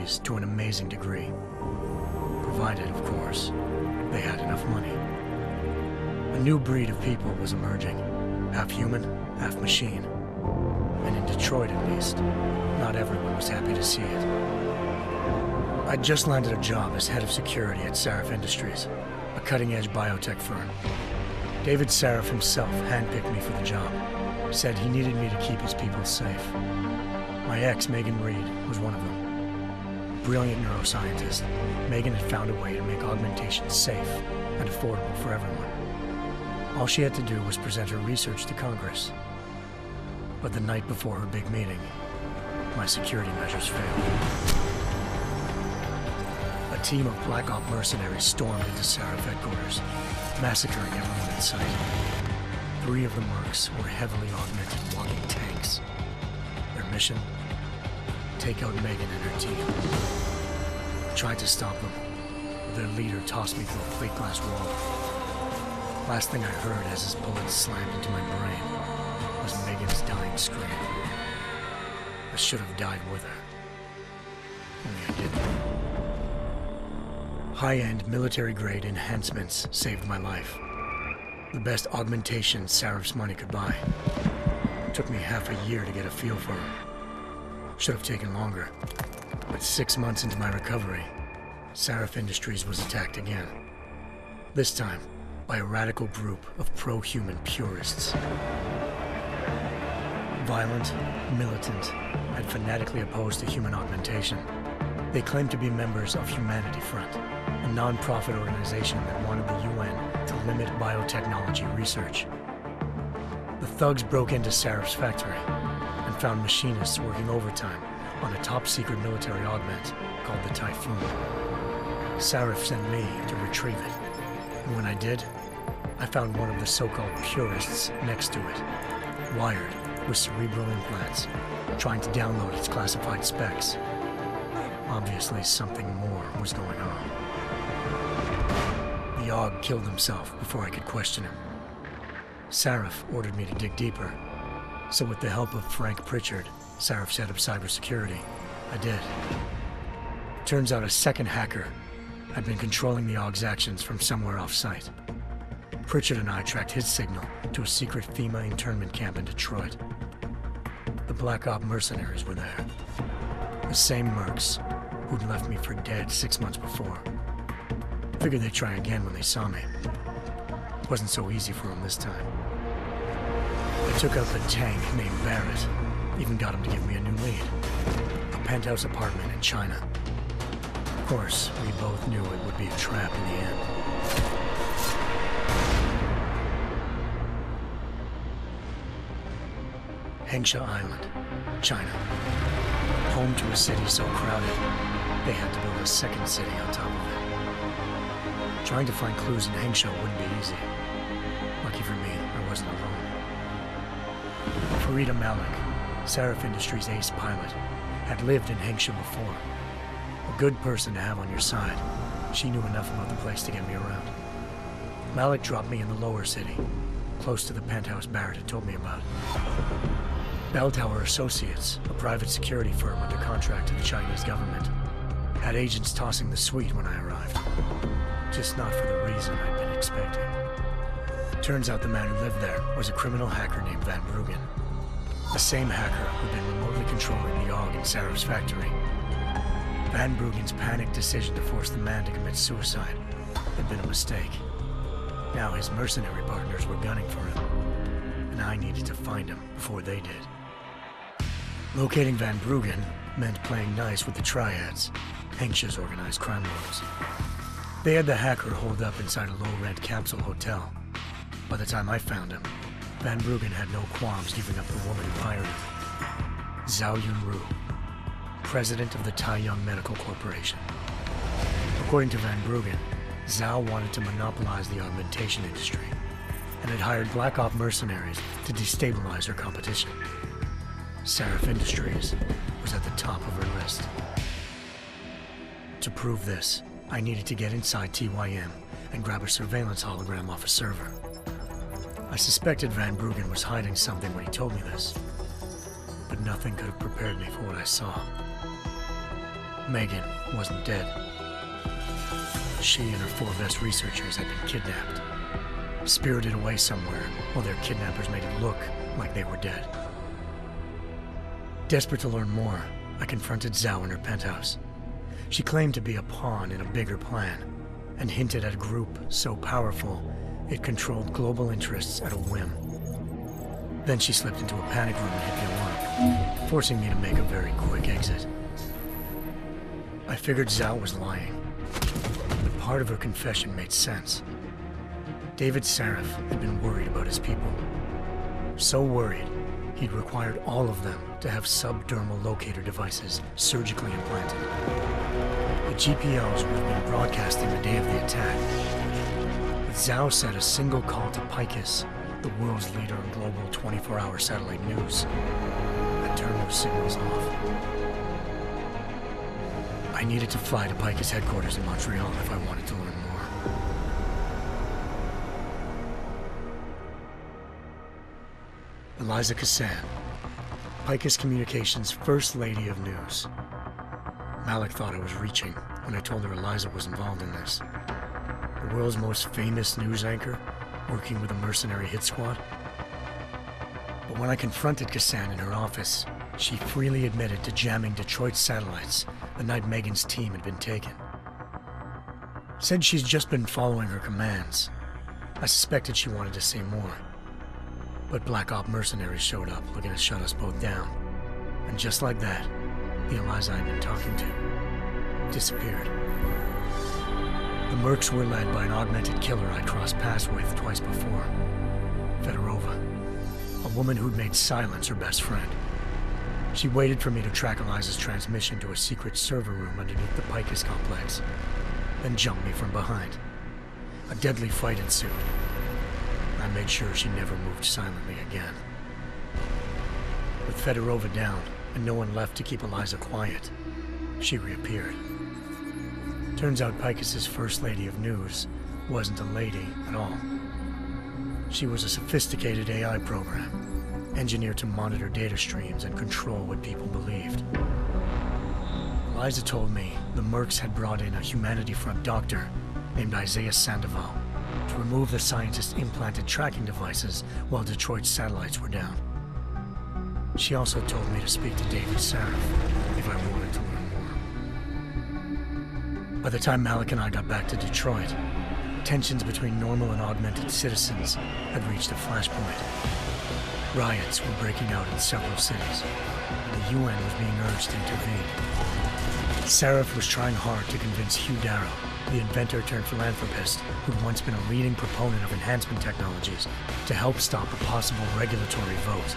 technologies to an amazing degree. Provided, of course, they had enough money. A new breed of people was emerging, half human, half machine. And in Detroit, at least, not everyone was happy to see it. I'd just landed a job as head of security at Sarif Industries, a cutting-edge biotech firm. David Sarif himself handpicked me for the job, said he needed me to keep his people safe. My ex, Megan Reed, was one of them. Brilliant neuroscientist, Megan had found a way to make augmentation safe and affordable for everyone. All she had to do was present her research to Congress. But the night before her big meeting, my security measures failed. A team of Black Op mercenaries stormed into Sarif headquarters, massacring everyone in sight. 3 of the mercs were heavily augmented walking tanks. Their mission? Take out Megan and her team. I tried to stop them, but their leader tossed me through a plate glass wall. Last thing I heard as his bullets slammed into my brain was Megan's dying scream. I should have died with her. Only I didn't. High-end military-grade enhancements saved my life. The best augmentation Sarif's money could buy. It took me half a year to get a feel for her. Should have taken longer. But 6 months into my recovery, Sarif Industries was attacked again. This time, by a radical group of pro-human purists. Violent, militant, and fanatically opposed to human augmentation. They claimed to be members of Humanity Front, a non-profit organization that wanted the UN to limit biotechnology research. The thugs broke into Sarif's factory and found machinists working overtime on a top-secret military augment called the Typhoon. Sarif sent me to retrieve it, and when I did, I found one of the so-called purists next to it, wired with cerebral implants, trying to download its classified specs. Obviously, something more was going on. The AUG killed himself before I could question him. Sarif ordered me to dig deeper, so with the help of Frank Pritchard, Sarif's head of cybersecurity, I did. Turns out a second hacker had been controlling the AUG's actions from somewhere off-site. Pritchard and I tracked his signal to a secret FEMA internment camp in Detroit. The Black Op mercenaries were there. The same mercs who'd left me for dead 6 months before. Figured they'd try again when they saw me. It wasn't so easy for them this time. I took out the tank named Barrett, even got him to give me a new lead. A penthouse apartment in China. Of course, we both knew it would be a trap in the end. Hengsha Island, China. Home to a city so crowded, they had to build a second city on top of it. Trying to find clues in Hengsha wouldn't be easy. Lucky for me, I wasn't alone. Farida Malik, Sarif Industries' ace pilot, had lived in Hengsha before. A good person to have on your side. She knew enough about the place to get me around. Malik dropped me in the lower city, close to the penthouse Barrett had told me about. Bell Tower Associates, a private security firm under contract to the Chinese government, had agents tossing the suite when I arrived. Just not for the reason I'd been expecting. Turns out the man who lived there was a criminal hacker named Van Bruggen. The same hacker who'd been remotely controlling the AUG in Sarif's factory. Van Bruggen's panicked decision to force the man to commit suicide had been a mistake. Now his mercenary partners were gunning for him, and I needed to find him before they did. Locating Van Bruggen meant playing nice with the Triads, Hengsha's organized crime lords. They had the hacker holed up inside a low-rent capsule hotel. By the time I found him, Van Bruggen had no qualms giving up the woman who hired him. Zhao Yunru, president of the Taiyang Medical Corporation. According to Van Bruggen, Zhao wanted to monopolize the augmentation industry and had hired Black Op mercenaries to destabilize her competition. Sarif Industries was at the top of her list. To prove this, I needed to get inside TYM and grab a surveillance hologram off a server. I suspected Van Bruggen was hiding something when he told me this, but nothing could have prepared me for what I saw. Megan wasn't dead. She and her 4 best researchers had been kidnapped, spirited away somewhere while their kidnappers made it look like they were dead. Desperate to learn more, I confronted Zhao in her penthouse. She claimed to be a pawn in a bigger plan, and hinted at a group so powerful it controlled global interests at a whim. Then she slipped into a panic room and hit the alarm, forcing me to make a very quick exit. I figured Zhao was lying, but part of her confession made sense. David Sarif had been worried about his people. So worried, he'd required all of them to have subdermal locator devices surgically implanted. The GPLs would have been broadcasting the day of the attack. But Zhao said a single call to Picus, the world's leader in global 24-hour satellite news, had turned those signals off. I needed to fly to Picus headquarters in Montreal if I wanted to learn more. Eliza Cassan, Picus Communications' First Lady of News. Malik thought I was reaching when I told her Eliza was involved in this. The world's most famous news anchor, working with a mercenary hit squad. But when I confronted Cassan in her office, she freely admitted to jamming Detroit's satellites the night Megan's team had been taken. Said she's just been following her commands. I suspected she wanted to say more. But Black Op mercenaries showed up looking to shut us both down. And just like that, the Eliza I'd been talking to disappeared. The Mercs were led by an augmented killer I'd crossed paths with twice before, Fedorova, a woman who'd made silence her best friend. She waited for me to track Eliza's transmission to a secret server room underneath the Picus complex, then jumped me from behind. A deadly fight ensued. I made sure she never moved silently again. With Fedorova down and no one left to keep Eliza quiet, she reappeared. Turns out Picus's First Lady of News wasn't a lady at all. She was a sophisticated AI program, engineered to monitor data streams and control what people believed. Eliza told me the Mercs had brought in a Humanity Front doctor named Isaiah Sandoval to remove the scientist's implanted tracking devices while Detroit's satellites were down. She also told me to speak to David Sarif if I wanted to learn more. By the time Malik and I got back to Detroit, tensions between normal and augmented citizens had reached a flashpoint. Riots were breaking out in several cities, and the UN was being urged to intervene. Sarif was trying hard to convince Hugh Darrow, the inventor-turned-philanthropist who'd once been a leading proponent of enhancement technologies, to help stop a possible regulatory vote.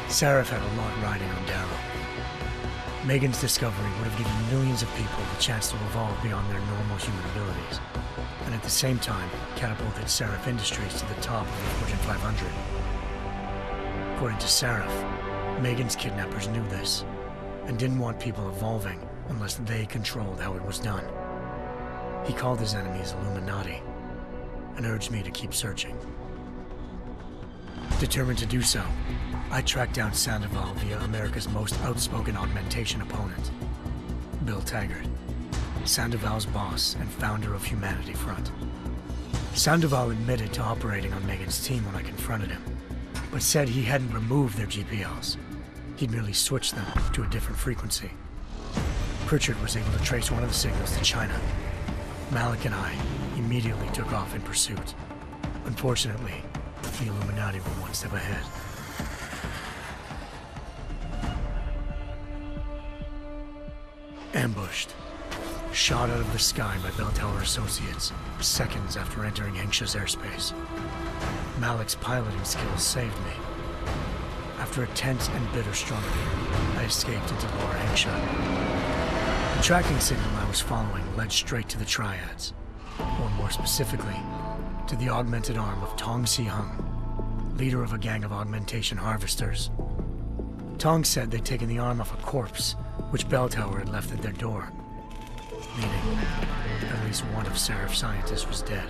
Sarif had a lot riding on Darrow. Megan's discovery would have given millions of people the chance to evolve beyond their normal human abilities, and at the same time catapulted Sarif Industries to the top of the Fortune 500. According to Sarif, Megan's kidnappers knew this, and didn't want people evolving unless they controlled how it was done. He called his enemies Illuminati, and urged me to keep searching. Determined to do so, I tracked down Sandoval via America's most outspoken augmentation opponent, Bill Taggart, Sandoval's boss and founder of Humanity Front. Sandoval admitted to operating on Megan's team when I confronted him, but said he hadn't removed their GPLs. He'd merely switched them to a different frequency. Pritchard was able to trace one of the signals to China. Malik and I immediately took off in pursuit. Unfortunately, the Illuminati were one step ahead. Ambushed. Shot out of the sky by Bell Tower Associates, seconds after entering Hengsha's airspace. Malik's piloting skills saved me. After a tense and bitter struggle, I escaped into Lower Hengsha. The tracking signal I was following led straight to the Triads, or more specifically, to the augmented arm of Tong Si-hung, leader of a gang of augmentation harvesters. Tong said they'd taken the arm off a corpse, which Bell Tower had left at their door, meaning at least one of Sarif's scientists was dead.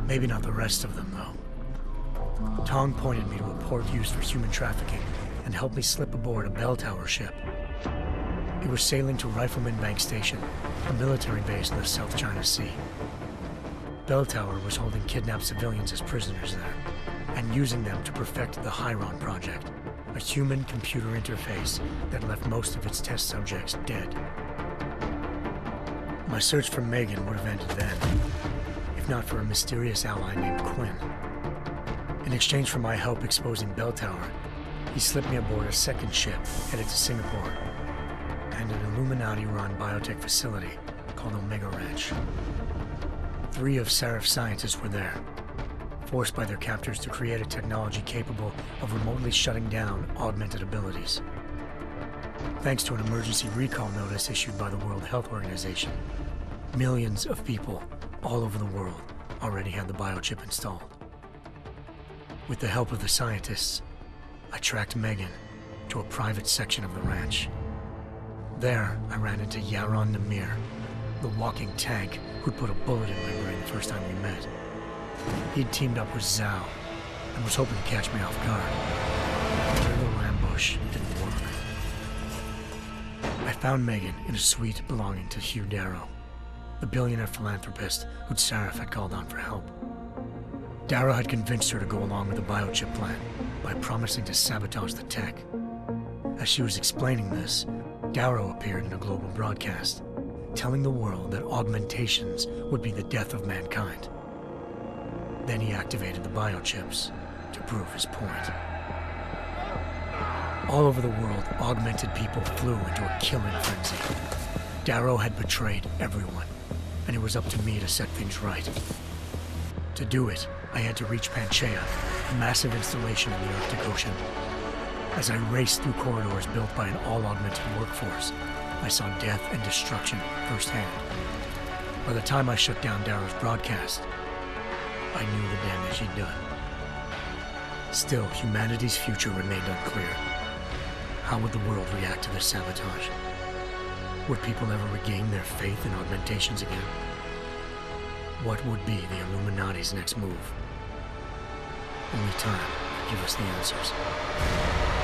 Maybe not the rest of them, though. Tong pointed me to a port used for human trafficking and helped me slip aboard a Bell Tower ship. He was sailing to Rifleman Bank Station, a military base in the South China Sea. Bell Tower was holding kidnapped civilians as prisoners there, and using them to perfect the Hyron Project, a human-computer interface that left most of its test subjects dead. My search for Megan would have ended then, if not for a mysterious ally named Quinn. In exchange for my help exposing Bell Tower, he slipped me aboard a second ship headed to Singapore and an Illuminati-run biotech facility called Omega Ranch. 3 of Serif's scientists were there, forced by their captors to create a technology capable of remotely shutting down augmented abilities. Thanks to an emergency recall notice issued by the World Health Organization, millions of people all over the world already had the biochip installed. With the help of the scientists, I tracked Megan to a private section of the ranch. There, I ran into Yaron Namir, the walking tank who'd put a bullet in my brain the first time we met. He'd teamed up with Zhao and was hoping to catch me off guard. Their little ambush didn't work. I found Megan in a suite belonging to Hugh Darrow, the billionaire philanthropist who'd Serif had called on for help. Darrow had convinced her to go along with the biochip plan by promising to sabotage the tech. As she was explaining this, Darrow appeared in a global broadcast, telling the world that augmentations would be the death of mankind. Then he activated the biochips to prove his point. All over the world, augmented people flew into a killing frenzy. Darrow had betrayed everyone, and it was up to me to set things right. To do it, I had to reach Panchaea, a massive installation in the Arctic Ocean. As I raced through corridors built by an all-augmented workforce, I saw death and destruction firsthand. By the time I shut down Darrow's broadcast, I knew the damage he'd done. Still, humanity's future remained unclear. How would the world react to this sabotage? Would people ever regain their faith in augmentations again? What would be the Illuminati's next move? Only time could give us the answers.